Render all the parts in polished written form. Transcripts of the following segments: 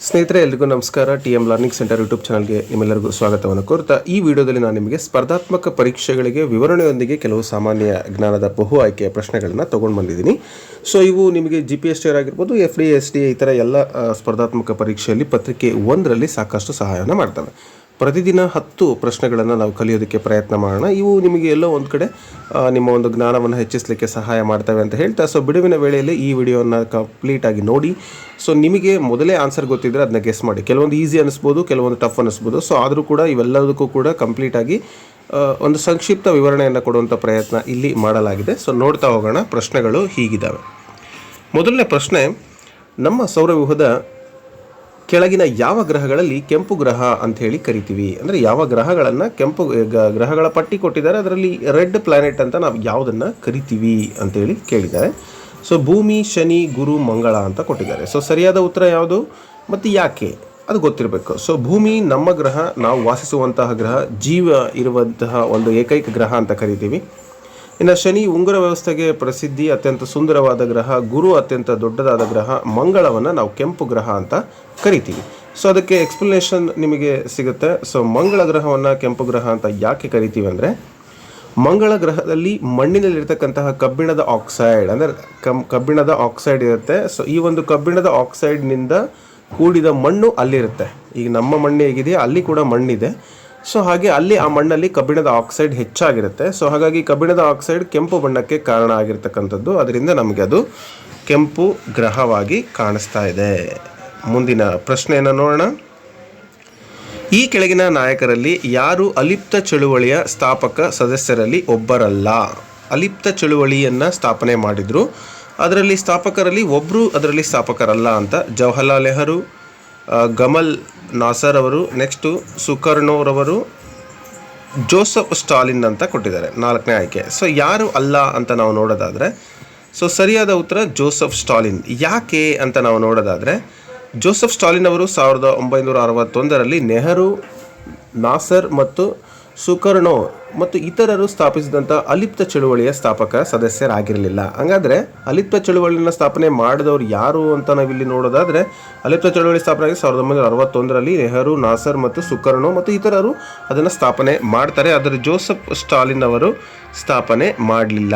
ಸ್ನೇಹಿತರೆ, ಎಲ್ರಿಗೂ ನಮಸ್ಕಾರ. TM ಲರ್ನಿಂಗ್ ಸೆಂಟರ್ ಯೂಟ್ಯೂಬ್ ಚಾನಲ್ಗೆ ನಿಮ್ಮೆಲ್ಲರಿಗೂ ಸ್ವಾಗತವನ್ನು ಕೋರ್ತಾ ಈ ವಿಡಿಯೋದಲ್ಲಿ ನಾನು ನಿಮಗೆ ಸ್ಪರ್ಧಾತ್ಮಕ ಪರೀಕ್ಷೆಗಳಿಗೆ ವಿವರಣೆಯೊಂದಿಗೆ ಕೆಲವು ಸಾಮಾನ್ಯ ಜ್ಞಾನದ ಬಹು ಆಯ್ಕೆಯ ಪ್ರಶ್ನೆಗಳನ್ನು ತೊಗೊಂಡು ಬಂದಿದ್ದೀನಿ. ಸೊ ಇವು ನಿಮಗೆ GPST ಆಗಿರ್ಬೋದು, FD SD ಈ ಥರ ಎಲ್ಲ ಸ್ಪರ್ಧಾತ್ಮಕ ಪರೀಕ್ಷೆಯಲ್ಲಿ ಪತ್ರಿಕೆ 1ರಲ್ಲಿ ಸಾಕಷ್ಟು ಸಹಾಯವನ್ನು ಮಾಡ್ತವೆ. ಪ್ರತಿದಿನ 10 ಪ್ರಶ್ನೆಗಳನ್ನು ನಾವು ಕಲಿಯೋದಕ್ಕೆ ಪ್ರಯತ್ನ ಮಾಡೋಣ. ಇವು ನಿಮಗೆ ಎಲ್ಲೋ ಒಂದು ಕಡೆ ನಿಮ್ಮ ಒಂದು ಜ್ಞಾನವನ್ನು ಹೆಚ್ಚಿಸಲಿಕ್ಕೆ ಸಹಾಯ ಮಾಡ್ತವೆ ಅಂತ ಹೇಳ್ತಾ, ಸೊ ಬಿಡುವಿನ ವೇಳೆಯಲ್ಲಿ ಈ ವಿಡಿಯೋನ ಕಂಪ್ಲೀಟಾಗಿ ನೋಡಿ. ಸೊ ನಿಮಗೆ ಮೊದಲೇ ಆನ್ಸರ್ ಗೊತ್ತಿದ್ದರೆ ಅದನ್ನ ಗೆಸ್ ಮಾಡಿ. ಕೆಲವೊಂದು ಈಸಿ ಅನ್ನಿಸ್ಬೋದು, ಕೆಲವೊಂದು ಟಫ್ ಅನ್ನಿಸ್ಬೋದು. ಸೊ ಆದರೂ ಕೂಡ ಇವೆಲ್ಲದಕ್ಕೂ ಕೂಡ ಕಂಪ್ಲೀಟಾಗಿ ಒಂದು ಸಂಕ್ಷಿಪ್ತ ವಿವರಣೆಯನ್ನು ಕೊಡುವಂಥ ಪ್ರಯತ್ನ ಇಲ್ಲಿ ಮಾಡಲಾಗಿದೆ. ಸೊ ನೋಡ್ತಾ ಹೋಗೋಣ. ಪ್ರಶ್ನೆಗಳು ಹೀಗಿದ್ದಾವೆ. ಮೊದಲನೇ ಪ್ರಶ್ನೆ, ನಮ್ಮ ಸೌರವ್ಯೂಹದ ಕೆಳಗಿನ ಯಾವ ಗ್ರಹಗಳಲ್ಲಿ ಕೆಂಪು ಗ್ರಹ ಅಂಥೇಳಿ ಕರಿತೀವಿ? ಅಂದರೆ ಯಾವ ಗ್ರಹಗಳನ್ನು ಕೆಂಪು ಗ್ರಹಗಳ ಪಟ್ಟಿ ಕೊಟ್ಟಿದ್ದಾರೆ, ಅದರಲ್ಲಿ ರೆಡ್ ಪ್ಲಾನೆಟ್ ಅಂತ ನಾವು ಯಾವುದನ್ನು ಕರಿತೀವಿ ಅಂತೇಳಿ ಕೇಳಿದ್ದಾರೆ. ಸೊ ಭೂಮಿ, ಶನಿ, ಗುರು, ಮಂಗಳ ಅಂತ ಕೊಟ್ಟಿದ್ದಾರೆ. ಸೊ ಸರಿಯಾದ ಉತ್ತರ ಯಾವುದು ಮತ್ತು ಯಾಕೆ ಅದು ಗೊತ್ತಿರಬೇಕು. ಸೊ ಭೂಮಿ ನಮ್ಮ ಗ್ರಹ, ನಾವು ವಾಸಿಸುವಂತಹ ಗ್ರಹ, ಜೀವ ಇರುವಂತಹ ಒಂದು ಏಕೈಕ ಗ್ರಹ ಅಂತ ಕರಿತೀವಿ. ಇನ್ನು ಶನಿ ಉಂಗುರ ವ್ಯವಸ್ಥೆಗೆ ಪ್ರಸಿದ್ಧಿ, ಅತ್ಯಂತ ಸುಂದರವಾದ ಗ್ರಹ. ಗುರು ಅತ್ಯಂತ ದೊಡ್ಡದಾದ ಗ್ರಹ. ಮಂಗಳವನ್ನು ನಾವು ಕೆಂಪು ಗ್ರಹ ಅಂತ ಕರಿತೀವಿ. ಸೊ ಅದಕ್ಕೆ ಎಕ್ಸ್ಪ್ಲನೇಷನ್ ನಿಮಗೆ ಸಿಗುತ್ತೆ. ಸೊ ಮಂಗಳ ಗ್ರಹವನ್ನು ಕೆಂಪು ಗ್ರಹ ಅಂತ ಯಾಕೆ ಕರಿತೀವಿ ಅಂದರೆ, ಮಂಗಳ ಗ್ರಹದಲ್ಲಿ ಮಣ್ಣಿನಲ್ಲಿರ್ತಕ್ಕಂತಹ ಕಬ್ಬಿಣದ ಆಕ್ಸೈಡ್, ಅಂದರೆ ಕಬ್ಬಿಣದ ಆಕ್ಸೈಡ್ ಇರುತ್ತೆ. ಸೊ ಈ ಒಂದು ಕಬ್ಬಿಣದ ಆಕ್ಸೈಡ್ನಿಂದ ಕೂಡಿದ ಮಣ್ಣು ಅಲ್ಲಿರುತ್ತೆ. ಈಗ ನಮ್ಮ ಮಣ್ಣು ಹೇಗಿದೆಯಾ ಅಲ್ಲಿ ಕೂಡ ಮಣ್ಣಿದೆ. ಸೊ ಹಾಗೆ ಅಲ್ಲಿ ಆ ಮಣ್ಣಲ್ಲಿ ಕಬ್ಬಿಣದ ಆಕ್ಸೈಡ್ ಹೆಚ್ಚಾಗಿರುತ್ತೆ. ಸೊ ಹಾಗಾಗಿ ಕಬ್ಬಿಣದ ಆಕ್ಸೈಡ್ ಕೆಂಪು ಬಣ್ಣಕ್ಕೆ ಕಾರಣ ಆಗಿರ್ತಕ್ಕಂಥದ್ದು. ಅದರಿಂದ ನಮಗೆ ಅದು ಕೆಂಪು ಗ್ರಹವಾಗಿ ಕಾಣಿಸ್ತಾ ಇದೆ. ಮುಂದಿನ ಪ್ರಶ್ನೆಯನ್ನು ನೋಡೋಣ. ಈ ಕೆಳಗಿನ ನಾಯಕರಲ್ಲಿ ಯಾರು ಅಲಿಪ್ತ ಚಳುವಳಿಯ ಸ್ಥಾಪಕ ಸದಸ್ಯರಲ್ಲಿ ಒಬ್ಬರಲ್ಲ? ಅಲಿಪ್ತ ಚಳುವಳಿಯನ್ನು ಸ್ಥಾಪನೆ ಮಾಡಿದರು, ಅದರಲ್ಲಿ ಸ್ಥಾಪಕರಲ್ಲಿ ಒಬ್ಬರು ಅದರಲ್ಲಿ ಸ್ಥಾಪಕರಲ್ಲ ಅಂತ. ಜವಾಹರ್ಲಾಲ್ ನೆಹರು, ಗಮಲ್ ನಾಸರ್ ಅವರು, ನೆಕ್ಸ್ಟು ಸುಕರ್ಣೋರವರು, ಜೋಸೆಫ್ ಸ್ಟಾಲಿನ್ ಅಂತ ಕೊಟ್ಟಿದ್ದಾರೆ 4ನೇ ಆಯ್ಕೆ. ಸೊ ಯಾರು ಅಲ್ಲ ಅಂತ ನಾವು ನೋಡೋದಾದರೆ, ಸೊ ಸರಿಯಾದ ಉತ್ತರ ಜೋಸೆಫ್ ಸ್ಟಾಲಿನ್. ಯಾಕೆ ಅಂತ ನಾವು ನೋಡೋದಾದರೆ, ಜೋಸೆಫ್ ಸ್ಟಾಲಿನ್ ಅವರು 1961ರಲ್ಲಿ ನೆಹರು, ನಾಸರ್ ಮತ್ತು ಸುಕರ್ಣೋ ಮತ್ತು ಇತರರು ಸ್ಥಾಪಿಸಿದಂಥ ಅಲಿಪ್ತ ಚಳುವಳಿಯ ಸ್ಥಾಪಕ ಸದಸ್ಯರಾಗಿರಲಿಲ್ಲ. ಹಾಗಾದರೆ ಅಲಿಪ್ತ ಚಳುವಳಿಯನ್ನು ಸ್ಥಾಪನೆ ಮಾಡಿದವರು ಯಾರು ಅಂತ ನಾವಿಲ್ಲಿ ನೋಡೋದಾದರೆ, ಅಲಿಪ್ತ ಚಳುವಳಿ ಸ್ಥಾಪನೆ ಆಗಿ 1961ರಲ್ಲಿ ನೆಹರು, ನಾಸರ್ ಮತ್ತು ಸುಕರ್ಣೋ ಮತ್ತು ಇತರರು ಅದನ್ನು ಸ್ಥಾಪನೆ ಮಾಡ್ತಾರೆ. ಆದರೆ ಜೋಸೆಫ್ ಸ್ಟಾಲಿನ್ ಅವರು ಸ್ಥಾಪನೆ ಮಾಡಲಿಲ್ಲ.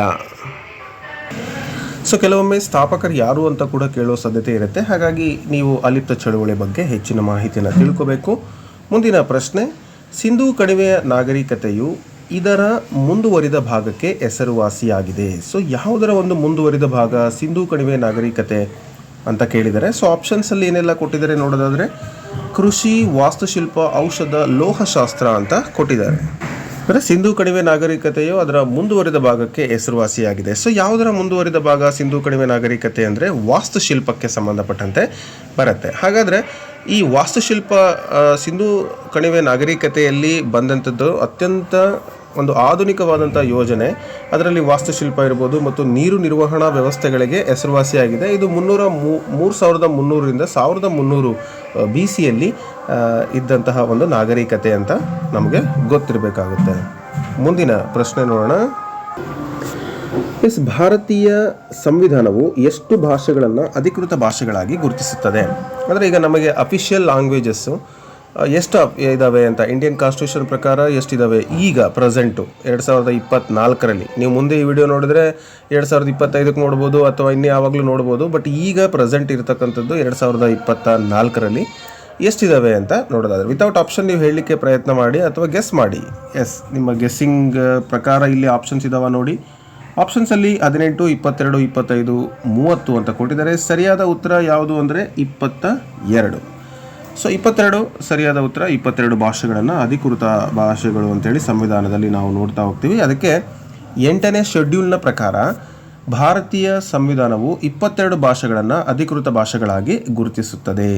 ಸೊ ಕೆಲವೊಮ್ಮೆ ಸ್ಥಾಪಕರು ಯಾರು ಅಂತ ಕೂಡ ಕೇಳೋ ಸಾಧ್ಯತೆ ಇರುತ್ತೆ. ಹಾಗಾಗಿ ನೀವು ಅಲಿಪ್ತ ಚಳುವಳಿ ಬಗ್ಗೆ ಹೆಚ್ಚಿನ ಮಾಹಿತಿಯನ್ನು ತಿಳ್ಕೋಬೇಕು. ಮುಂದಿನ ಪ್ರಶ್ನೆ, ಸಿಂಧೂ ಕಣಿವೆಯ ನಾಗರಿಕತೆಯು ಇದರ ಮುಂದುವರಿದ ಭಾಗಕ್ಕೆ ಹೆಸರುವಾಸಿಯಾಗಿದೆ. ಸೊ ಯಾವುದರ ಒಂದು ಮುಂದುವರಿದ ಭಾಗ ಸಿಂಧೂ ಕಣಿವೆ ನಾಗರಿಕತೆ ಅಂತ ಕೇಳಿದರೆ, ಸೊ ಆಪ್ಷನ್ಸಲ್ಲಿ ಏನೆಲ್ಲ ಕೊಟ್ಟಿದ್ದಾರೆ ನೋಡೋದಾದರೆ, ಕೃಷಿ, ವಾಸ್ತುಶಿಲ್ಪ, ಔಷಧ, ಲೋಹಶಾಸ್ತ್ರ ಅಂತ ಕೊಟ್ಟಿದ್ದಾರೆ. ಅಂದರೆ ಸಿಂಧೂ ಕಣಿವೆ ನಾಗರಿಕತೆಯು ಅದರ ಮುಂದುವರಿದ ಭಾಗಕ್ಕೆ ಹೆಸರುವಾಸಿಯಾಗಿದೆ. ಸೊ ಯಾವುದರ ಮುಂದುವರಿದ ಭಾಗ ಸಿಂಧೂ ಕಣಿವೆ ನಾಗರಿಕತೆ ಅಂದರೆ ವಾಸ್ತುಶಿಲ್ಪಕ್ಕೆ ಸಂಬಂಧಪಟ್ಟಂತೆ ಬರುತ್ತೆ. ಹಾಗಾದರೆ ಈ ವಾಸ್ತುಶಿಲ್ಪ ಸಿಂಧೂ ಕಣಿವೆ ನಾಗರಿಕತೆಯಲ್ಲಿ ಬಂದಂಥದ್ದು ಅತ್ಯಂತ ಒಂದು ಆಧುನಿಕವಾದಂಥ ಯೋಜನೆ. ಅದರಲ್ಲಿ ವಾಸ್ತುಶಿಲ್ಪ ಇರ್ಬೋದು ಮತ್ತು ನೀರು ನಿರ್ವಹಣಾ ವ್ಯವಸ್ಥೆಗಳಿಗೆ ಹೆಸರುವಾಸಿಯಾಗಿದೆ. ಇದು 3300ರಿಂದ 1300 BCಯಲ್ಲಿ ಇದ್ದಂತಹ ಒಂದು ನಾಗರಿಕತೆ ಅಂತ ನಮಗೆ ಗೊತ್ತಿರಬೇಕಾಗುತ್ತೆ. ಮುಂದಿನ ಪ್ರಶ್ನೆ ನೋಡೋಣ. ಭಾರತೀಯ ಸಂವಿಧಾನವು ಎಷ್ಟು ಭಾಷೆಗಳನ್ನು ಅಧಿಕೃತ ಭಾಷೆಗಳಾಗಿ ಗುರುತಿಸುತ್ತದೆ? ಅಂದರೆ ಈಗ ನಮಗೆ ಅಫಿಷಿಯಲ್ ಲ್ಯಾಂಗ್ವೇಜಸ್ಸು ಎಷ್ಟು ಇದ್ದಾವೆ ಅಂತ ಇಂಡಿಯನ್ ಕಾನ್ಸ್ಟಿಟ್ಯೂಷನ್ ಪ್ರಕಾರ ಎಷ್ಟಿದ್ದಾವೆ ಈಗ ಪ್ರೆಸೆಂಟು 2024ರಲ್ಲಿ. ನೀವು ಮುಂದೆ ಈ ವಿಡಿಯೋ ನೋಡಿದರೆ 2025ಕ್ಕೆ ನೋಡ್ಬೋದು ಅಥವಾ ಇನ್ನೂ ಯಾವಾಗಲೂ ನೋಡ್ಬೋದು. ಬಟ್ ಈಗ ಪ್ರೆಸೆಂಟ್ ಇರತಕ್ಕಂಥದ್ದು 2024ರಲ್ಲಿ ಎಷ್ಟಿದ್ದಾವೆ ಅಂತ ನೋಡೋದಾದರೆ, ವಿತೌಟ್ ಆಪ್ಷನ್ ನೀವು ಹೇಳಲಿಕ್ಕೆ ಪ್ರಯತ್ನ ಮಾಡಿ ಅಥವಾ ಗೆಸ್ ಮಾಡಿ. ಎಸ್, ನಿಮ್ಮ ಗೆಸ್ಸಿಂಗ್ ಪ್ರಕಾರ ಇಲ್ಲಿ ಆಪ್ಷನ್ಸ್ ಇದ್ದಾವೆ ನೋಡಿ. ಆಪ್ಷನ್ಸಲ್ಲಿ 18, 22, 25, 30 ಅಂತ ಕೊಟ್ಟಿದ್ದಾರೆ. ಸರಿಯಾದ ಉತ್ತರ ಯಾವುದು ಅಂದರೆ 22. ಸೊ 22 ಸರಿಯಾದ ಉತ್ತರ. 22 ಭಾಷೆಗಳನ್ನು ಅಧಿಕೃತ ಭಾಷೆಗಳು ಅಂತೇಳಿ ಸಂವಿಧಾನದಲ್ಲಿ ನಾವು ನೋಡ್ತಾ ಹೋಗ್ತೀವಿ. ಅದಕ್ಕೆ 8ನೇ ಶೆಡ್ಯೂಲ್ನ ಪ್ರಕಾರ ಭಾರತೀಯ ಸಂವಿಧಾನವು 22 ಭಾಷೆಗಳನ್ನು ಅಧಿಕೃತ ಭಾಷೆಗಳಾಗಿ ಗುರುತಿಸುತ್ತದೆ.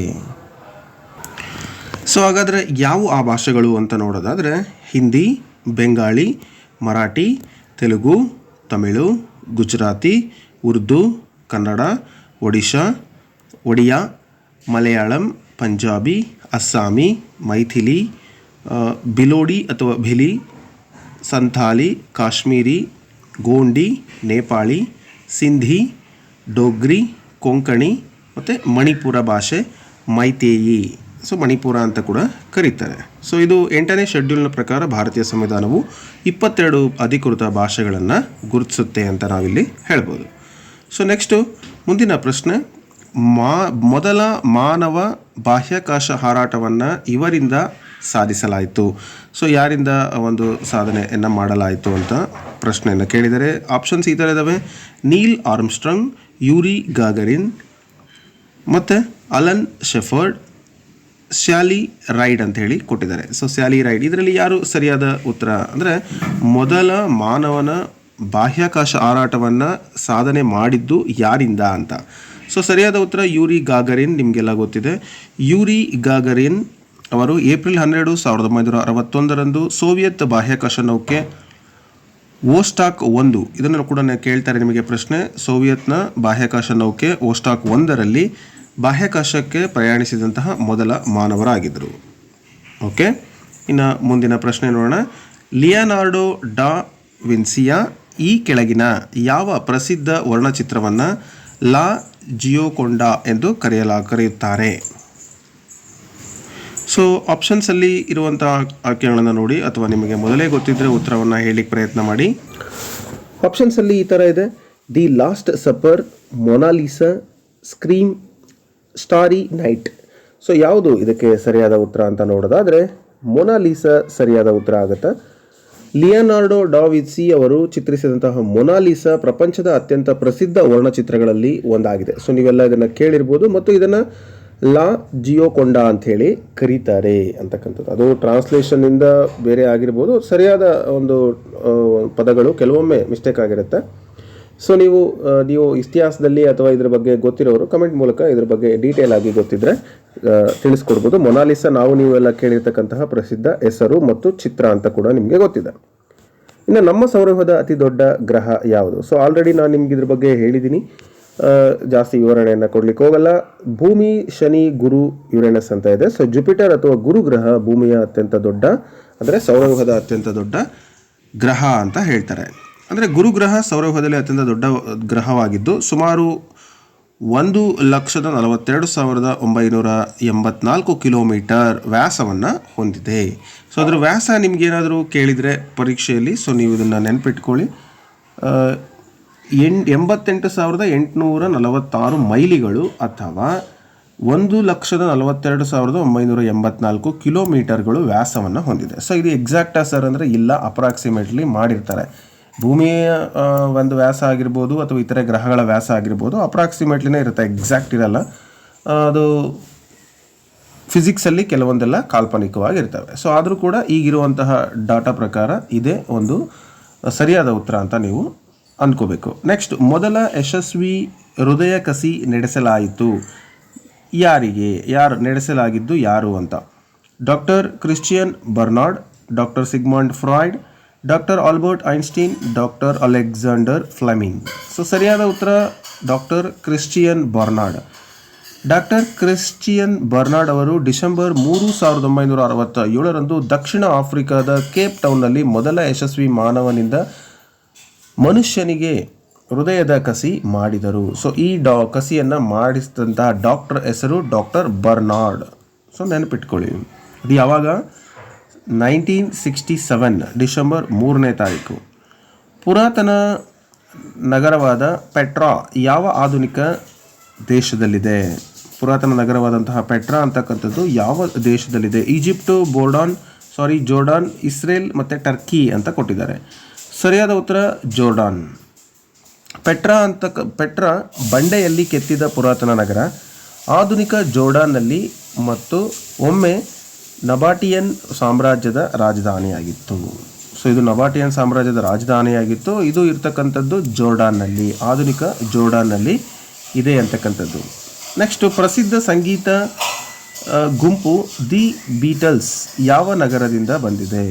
ಸೊ ಹಾಗಾದರೆ ಯಾವ ಆ ಭಾಷೆಗಳು ಅಂತ ನೋಡೋದಾದರೆ, ಹಿಂದಿ, ಬೆಂಗಾಳಿ, ಮರಾಠಿ, ತೆಲುಗು, ತಮಿಳು, ಗುಜರಾತಿ, ಉರ್ದು, ಕನ್ನಡ, ಒಡಿಯಾ, ಮಲಯಾಳಂ, ಪಂಜಾಬಿ, ಅಸ್ಸಾಮಿ, ಮೈಥಿಲಿ, ಬಿಲೋಡಿ ಅಥವಾ ಭಿಲಿ, ಸಂಥಾಲಿ, ಕಾಶ್ಮೀರಿ, ಗೋಂಡಿ, ನೇಪಾಳಿ, ಸಿಂಧಿ, ಡೋಗ್ರಿ, ಕೊಂಕಣಿ ಮತ್ತು ಮಣಿಪುರ ಭಾಷೆ ಮೈತೇಯಿ, ಸೊ ಮಣಿಪುರ ಅಂತ ಕೂಡ ಕರೀತಾರೆ. ಸೊ ಇದು 8ನೇ ಶೆಡ್ಯೂಲ್ನ ಪ್ರಕಾರ ಭಾರತೀಯ ಸಂವಿಧಾನವು 22 ಅಧಿಕೃತ ಭಾಷೆಗಳನ್ನು ಗುರುತಿಸುತ್ತೆ ಅಂತ ನಾವಿಲ್ಲಿ ಹೇಳ್ಬೋದು. ಸೊ ನೆಕ್ಸ್ಟು ಮುಂದಿನ ಪ್ರಶ್ನೆ, ಮೊದಲ ಮಾನವ ಬಾಹ್ಯಾಕಾಶ ಹಾರಾಟವನ್ನು ಇವರಿಂದ ಸಾಧಿಸಲಾಯಿತು. ಸೊ ಯಾರಿಂದ ಒಂದು ಸಾಧನೆಯನ್ನು ಮಾಡಲಾಯಿತು ಅಂತ ಪ್ರಶ್ನೆಯನ್ನು ಕೇಳಿದರೆ ಆಪ್ಷನ್ಸ್ ಈ ಥರ ಇದ್ದಾವೆ: ನೀಲ್ ಆರ್ಮ್ಸ್ಟ್ರಾಂಗ್, ಯೂರಿ ಗಾಗರಿನ್, ಮತ್ತು ಅಲನ್ ಶೆಫರ್ಡ್, ಸ್ಯಾಲಿ ರೈಡ್ ಅಂತ ಹೇಳಿ ಕೊಟ್ಟಿದ್ದಾರೆ. ಸೊ ಸ್ಯಾಲಿ ರೈಡ್, ಇದರಲ್ಲಿ ಯಾರು ಸರಿಯಾದ ಉತ್ತರ ಅಂದರೆ ಮೊದಲ ಮಾನವನ ಬಾಹ್ಯಾಕಾಶ ಹಾರಾಟವನ್ನು ಸಾಧನೆ ಮಾಡಿದ್ದು ಯಾರಿಂದ ಅಂತ. ಸೊ ಸರಿಯಾದ ಉತ್ತರ ಯೂರಿ ಗಾಗರಿನ್. ನಿಮಗೆಲ್ಲ ಗೊತ್ತಿದೆ, ಯೂರಿ ಗಾಗರಿನ್ ಅವರು ಏಪ್ರಿಲ್ 12, 1961ರಂದು ಸೋವಿಯತ್ ಬಾಹ್ಯಾಕಾಶ ನೌಕೆ ವೋಸ್ಟಾಕ್ 1, ಇದನ್ನು ಕೂಡ ಕೇಳ್ತಾರೆ ನಿಮಗೆ ಪ್ರಶ್ನೆ, ಸೋವಿಯತ್ನ ಬಾಹ್ಯಾಕಾಶ ನೌಕೆ ವೋಸ್ಟಾಕ್ 1ರಲ್ಲಿ ಬಾಹ್ಯಾಕಾಶಕ್ಕೆ ಪ್ರಯಾಣಿಸಿದಂತಹ ಮೊದಲ ಮಾನವರಾಗಿದ್ದರು. ಓಕೆ, ಇನ್ನು ಮುಂದಿನ ಪ್ರಶ್ನೆ ನೋಡೋಣ. ಲಿಯನಾರ್ಡೋ ಡಾ ವಿನ್ಸಿಯ ಈ ಕೆಳಗಿನ ಯಾವ ಪ್ರಸಿದ್ಧ ವರ್ಣಚಿತ್ರವನ್ನು ಲಾ ಜಿಯೋಕೊಂಡಾ ಎಂದು ಕರೆಯುತ್ತಾರೆ? ಸೊ ಆಪ್ಷನ್ಸಲ್ಲಿ ಇರುವಂಥ ಆಯ್ಕೆಗಳನ್ನು ನೋಡಿ, ಅಥವಾ ನಿಮಗೆ ಮೊದಲೇ ಗೊತ್ತಿದ್ದರೆ ಉತ್ತರವನ್ನು ಹೇಳಲಿಕ್ಕೆ ಪ್ರಯತ್ನ ಮಾಡಿ. ಆಪ್ಷನ್ಸಲ್ಲಿ ಈ ಥರ ಇದೆ: the last supper, Mona Lisa, scream, starry night. So ಯಾವುದು ಇದಕ್ಕೆ ಸರಿಯಾದ ಉತ್ತರ ಅಂತ ನೋಡೋದಾದರೆ ಮೊನಾಲಿಸಾ ಸರಿಯಾದ ಉತ್ತರ ಆಗುತ್ತೆ. ಲಿಯನಾರ್ಡೋ ಡಾ ವಿನ್ಸಿ ಅವರು ಚಿತ್ರಿಸಿದಂತಹ ಮೊನಾಲಿಸಾ ಪ್ರಪಂಚದ ಅತ್ಯಂತ ಪ್ರಸಿದ್ಧ ವರ್ಣಚಿತ್ರಗಳಲ್ಲಿ ಒಂದಾಗಿದೆ. ಸೊ ನೀವೆಲ್ಲ ಇದನ್ನು ಕೇಳಿರ್ಬೋದು, ಮತ್ತು ಇದನ್ನು ಲಾ ಜಿಯೋಕೊಂಡಾ ಅಂಥೇಳಿ ಕರೀತಾರೆ ಅಂತಕ್ಕಂಥದ್ದು. ಅದು ಟ್ರಾನ್ಸ್ಲೇಷನ್ನಿಂದ ಬೇರೆ ಆಗಿರ್ಬೋದು, ಸರಿಯಾದ ಒಂದು ಪದಗಳು ಕೆಲವೊಮ್ಮೆ ಮಿಸ್ಟೇಕ್ ಆಗಿರುತ್ತೆ. ಸೊ ನೀವು ಇತಿಹಾಸದಲ್ಲಿ ಅಥವಾ ಇದ್ರ ಬಗ್ಗೆ ಗೊತ್ತಿರೋರು ಕಮೆಂಟ್ ಮೂಲಕ ಇದ್ರ ಬಗ್ಗೆ ಡೀಟೇಲ್ ಆಗಿ ಗೊತ್ತಿದ್ರೆ ತಿಳಿಸ್ಕೊಡ್ಬೋದು. ಮೊನಾಲಿಸಾ ನೀವೆಲ್ಲ ಕೇಳಿರ್ತಕ್ಕಂತಹ ಪ್ರಸಿದ್ಧ ಹೆಸರು ಮತ್ತು ಚಿತ್ರ ಅಂತ ಕೂಡ ನಿಮಗೆ ಗೊತ್ತಿದೆ. ಇನ್ನು ನಮ್ಮ ಸೌರವ್ಯೂಹದ ಅತಿ ದೊಡ್ಡ ಗ್ರಹ ಯಾವುದು? ಸೊ ಆಲ್ರೆಡಿ ನಾನು ನಿಮ್ಗೆ ಇದ್ರ ಬಗ್ಗೆ ಹೇಳಿದ್ದೀನಿ, ಜಾಸ್ತಿ ವಿವರಣೆಯನ್ನು ಕೊಡ್ಲಿಕ್ಕೆ ಹೋಗಲ್ಲ. ಭೂಮಿ, ಶನಿ, ಗುರು, ಯುರೇನಸ್ ಅಂತ ಇದೆ. ಸೊ ಜುಪಿಟರ್ ಅಥವಾ ಗುರು ಗ್ರಹ ಭೂಮಿಯ ಅತ್ಯಂತ ದೊಡ್ಡ, ಅಂದರೆ ಸೌರವ್ಯೂಹದ ಅತ್ಯಂತ ದೊಡ್ಡ ಗ್ರಹ ಅಂತ ಹೇಳ್ತಾರೆ. ಅಂದರೆ ಗುರುಗ್ರಹ ಸೌರವ್ಯೂಹದಲ್ಲಿ ಅತ್ಯಂತ ದೊಡ್ಡ ಗ್ರಹವಾಗಿದ್ದು ಸುಮಾರು 1,42,984 ಕಿಲೋಮೀಟರ್ ವ್ಯಾಸವನ್ನು ಹೊಂದಿದೆ. ಸೊ ಅದರ ವ್ಯಾಸ ನಿಮಗೇನಾದರೂ ಕೇಳಿದರೆ ಪರೀಕ್ಷೆಯಲ್ಲಿ, ಸೊ ನೀವು ಇದನ್ನು ನೆನಪಿಟ್ಕೊಳ್ಳಿ, 88,846 ಮೈಲಿಗಳು ಅಥವಾ 1,42,984 ಕಿಲೋಮೀಟರ್ಗಳು ವ್ಯಾಸವನ್ನು ಹೊಂದಿದೆ. ಸೊ ಇದು ಎಕ್ಸಾಕ್ಟಾ ಸರ್ ಅಂದರೆ ಇಲ್ಲ, ಅಪ್ರಾಕ್ಸಿಮೇಟ್ಲಿ ಮಾಡಿರ್ತಾರೆ. ಭೂಮಿಯ ಒಂದು ವ್ಯಾಸ ಆಗಿರ್ಬೋದು ಅಥವಾ ಇತರೆ ಗ್ರಹಗಳ ವ್ಯಾಸ ಆಗಿರ್ಬೋದು, ಅಪ್ರಾಕ್ಸಿಮೇಟ್ಲಿನೇ ಇರುತ್ತೆ, ಎಕ್ಸಾಕ್ಟ್ ಇರಲ್ಲ. ಅದು ಫಿಸಿಕ್ಸಲ್ಲಿ ಕೆಲವೊಂದೆಲ್ಲ ಕಾಲ್ಪನಿಕವಾಗಿರ್ತವೆ. ಸೊ ಆದರೂ ಕೂಡ ಈಗಿರುವಂತಹ ಡಾಟಾ ಪ್ರಕಾರ ಇದೇ ಒಂದು ಸರಿಯಾದ ಉತ್ತರ ಅಂತ ನೀವು ಅಂದ್ಕೋಬೇಕು. ನೆಕ್ಸ್ಟ್, ಮೊದಲ ಯಶಸ್ವಿ ಹೃದಯ ಕಸಿ ನಡೆಸಲಾಯಿತು ಯಾರು ನಡೆಸಲಾಗಿದ್ದು ಯಾರು ಅಂತ? Doctor Christian Bernard, doctor Sigmund Freud, doctor Albert Einstein, doctor Alexander Fleming. So ಸರಿಯಾದ ಉತ್ತರ doctor Christian Bernard. Doctor Christian Bernard ಅವರು ಡಿಸೆಂಬರ್ 3, 1967ರಂದು ದಕ್ಷಿಣ ಆಫ್ರಿಕಾದ ಕೇಪ್ ಟೌನ್ನಲ್ಲಿ ಮೊದಲ ಯಶಸ್ವಿ ಮಾನವನಿಂದ ಮನುಷ್ಯನಿಗೆ ಹೃದಯದ ಕಸಿ ಮಾಡಿದರು. ಸೊ ಈ ಕಸಿಯನ್ನು ಮಾಡಿಸಿದಂತಹ ಡಾಕ್ಟರ್ ಹೆಸರು ಡಾಕ್ಟರ್ ಬರ್ನಾರ್ಡ್. ಸೊ ನೆನಪಿಟ್ಕೊಳ್ಳಿ, ಇದು ಯಾವಾಗ? 1967 ಡಿಸೆಂಬರ್ 3ನೇ ತಾರೀಕು. ಪುರಾತನ ನಗರವಾದ ಪೆಟ್ರಾ ಯಾವ ಆಧುನಿಕ ದೇಶದಲ್ಲಿದೆ? ಪುರಾತನ ನಗರವಾದಂತಹ ಪೆಟ್ರಾ ಅಂತಕ್ಕಂಥದ್ದು ಯಾವ ದೇಶದಲ್ಲಿದೆ? ಈಜಿಪ್ಟು, ಜೋರ್ಡಾನ್, ಇಸ್ರೇಲ್ ಮತ್ತು ಟರ್ಕಿ ಅಂತ ಕೊಟ್ಟಿದ್ದಾರೆ. ಸರಿಯಾದ ಉತ್ತರ ಜೋರ್ಡಾನ್. ಪೆಟ್ರಾ ಬಂಡೆಯಲ್ಲಿ ಕೆತ್ತಿದ ಪುರಾತನ ನಗರ, ಆಧುನಿಕ ಜೋರ್ಡಾನ್ನಲ್ಲಿ ಮತ್ತು ಒಮ್ಮೆ ನಬಾಟಿಯನ್ ಸಾಮ್ರಾಜ್ಯದ ರಾಜಧಾನಿಯಾಗಿತ್ತು. ಸೊ ಇದು ನಬಾಟಿಯನ್ ಸಾಮ್ರಾಜ್ಯದ ರಾಜಧಾನಿಯಾಗಿತ್ತು. ಇದು ಇರ್ತಕ್ಕಂಥದ್ದು ಜೋರ್ಡಾನ್ನಲ್ಲಿ, ಆಧುನಿಕ ಜೋರ್ಡಾನ್ನಲ್ಲಿ ಇದೆ ಅಂತಕ್ಕಂಥದ್ದು. ನೆಕ್ಸ್ಟು, ಪ್ರಸಿದ್ಧ ಸಂಗೀತ ಗುಂಪು ದಿ ಬೀಟಲ್ಸ್ ಯಾವ ನಗರದಿಂದ ಬಂದಿದೆ?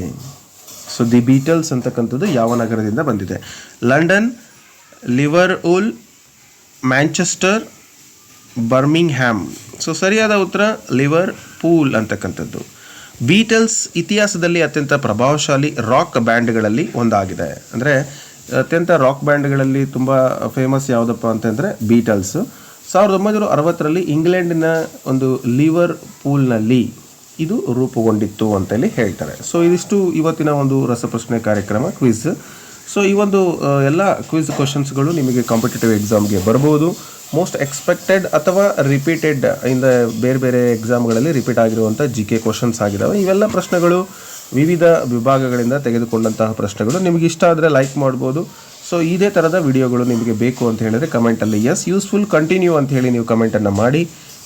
ಸೊ ದಿ ಬೀಟಲ್ಸ್ ಅಂತಕ್ಕಂಥದ್ದು ಯಾವ ನಗರದಿಂದ ಬಂದಿದೆ? London, Liverpool, Manchester, Birmingham. So ಸರಿಯಾದ ಉತ್ತರ ಲಿವರ್ಪೂಲ್ ಅಂತಕ್ಕಂಥದ್ದು. ಬೀಟಲ್ಸ್ ಇತಿಹಾಸದಲ್ಲಿ ಅತ್ಯಂತ ಪ್ರಭಾವಶಾಲಿ ರಾಕ್ ಬ್ಯಾಂಡ್ಗಳಲ್ಲಿ ಒಂದಾಗಿದೆ. ಅಂದರೆ ಅತ್ಯಂತ ರಾಕ್ ಬ್ಯಾಂಡ್ಗಳಲ್ಲಿ ತುಂಬ ಫೇಮಸ್ ಯಾವುದಪ್ಪ ಅಂತಂದರೆ ಬೀಟಲ್ಸು. 1960ರಲ್ಲಿ ಇಂಗ್ಲೆಂಡಿನ ಒಂದು ಲಿವರ್ ಪೂಲ್ನಲ್ಲಿ ಇದು ರೂಪುಗೊಂಡಿತ್ತು ಅಂತೇಳಿ ಹೇಳ್ತಾರೆ. ಸೊ ಇದಿಷ್ಟು ಇವತ್ತಿನ ಒಂದು ರಸಪ್ರಶ್ನೆ ಕಾರ್ಯಕ್ರಮ ಕ್ವಿಜ್. ಸೊ ಈ ಒಂದು ಎಲ್ಲ ಕ್ವಿಜ್ ಕ್ವಶನ್ಸ್ಗಳು ನಿಮಗೆ ಕಾಂಪಿಟೇಟಿವ್ ಎಕ್ಸಾಮ್ಗೆ ಬರ್ಬೋದು. ಮೋಸ್ಟ್ ಎಕ್ಸ್ಪೆಕ್ಟೆಡ್ ಅಥವಾ ರಿಪೀಟೆಡ್ ಇಂದ ಬೇರೆ ಬೇರೆ ಎಕ್ಸಾಮ್ಗಳಲ್ಲಿ ರಿಪೀಟ್ ಆಗಿರುವಂಥ GK ಕ್ವಶನ್ಸ್ ಆಗಿದ್ದಾವೆ. ಇವೆಲ್ಲ ಪ್ರಶ್ನೆಗಳು ವಿವಿಧ ವಿಭಾಗಗಳಿಂದ ತೆಗೆದುಕೊಂಡಂತಹ ಪ್ರಶ್ನೆಗಳು. ನಿಮಗೆ ಇಷ್ಟ ಆದರೆ ಲೈಕ್ ಮಾಡ್ಬೋದು. ಸೊ ಇದೇ ಥರದ ವಿಡಿಯೋಗಳು ನಿಮಗೆ ಬೇಕು ಅಂತ ಹೇಳಿದರೆ ಕಮೆಂಟಲ್ಲಿ ಎಸ್ ಯೂಸ್ಫುಲ್ ಕಂಟಿನ್ಯೂ ಅಂತ ಹೇಳಿ ನೀವು ಕಮೆಂಟನ್ನು ಮಾಡಿ.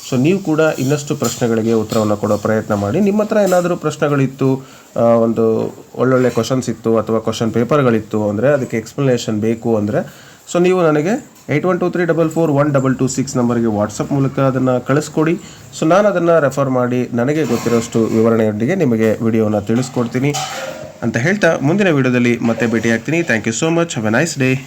ಸೊ ನೀವು ಕೂಡ ಇನ್ನಷ್ಟು ಪ್ರಶ್ನೆಗಳಿಗೆ ಉತ್ತರವನ್ನು ಕೊಡೋ ಪ್ರಯತ್ನ ಮಾಡಿ. ನಿಮ್ಮ ಹತ್ರ ಏನಾದರೂ ಪ್ರಶ್ನೆಗಳಿತ್ತು, ಒಂದು ಒಳ್ಳೊಳ್ಳೆ ಕ್ವಶನ್ಸ್ ಇತ್ತು ಅಥವಾ ಕ್ವಶನ್ ಪೇಪರ್ಗಳಿತ್ತು ಅಂದರೆ ಅದಕ್ಕೆ ಎಕ್ಸ್ಪ್ಲನೇಷನ್ ಬೇಕು ಅಂದರೆ ಸೊ ನೀವು ನನಗೆ 8123441226 ನಂಬರ್ಗೆ ವಾಟ್ಸಪ್ ಮೂಲಕ ಅದನ್ನು ಕಳಿಸ್ಕೊಡಿ. ಸೊ ನಾನು ಅದನ್ನು ರೆಫರ್ ಮಾಡಿ ನನಗೆ ಗೊತ್ತಿರೋಷ್ಟು ವಿವರಣೆಯೊಂದಿಗೆ ನಿಮಗೆ ವಿಡಿಯೋನ ತಿಳಿಸ್ಕೊಡ್ತೀನಿ ಅಂತ ಹೇಳ್ತಾ ಮುಂದಿನ ವಿಡಿಯೋದಲ್ಲಿ ಮತ್ತೆ ಭೇಟಿಯಾಗ್ತೀನಿ. Thank you so much. Have a nice day.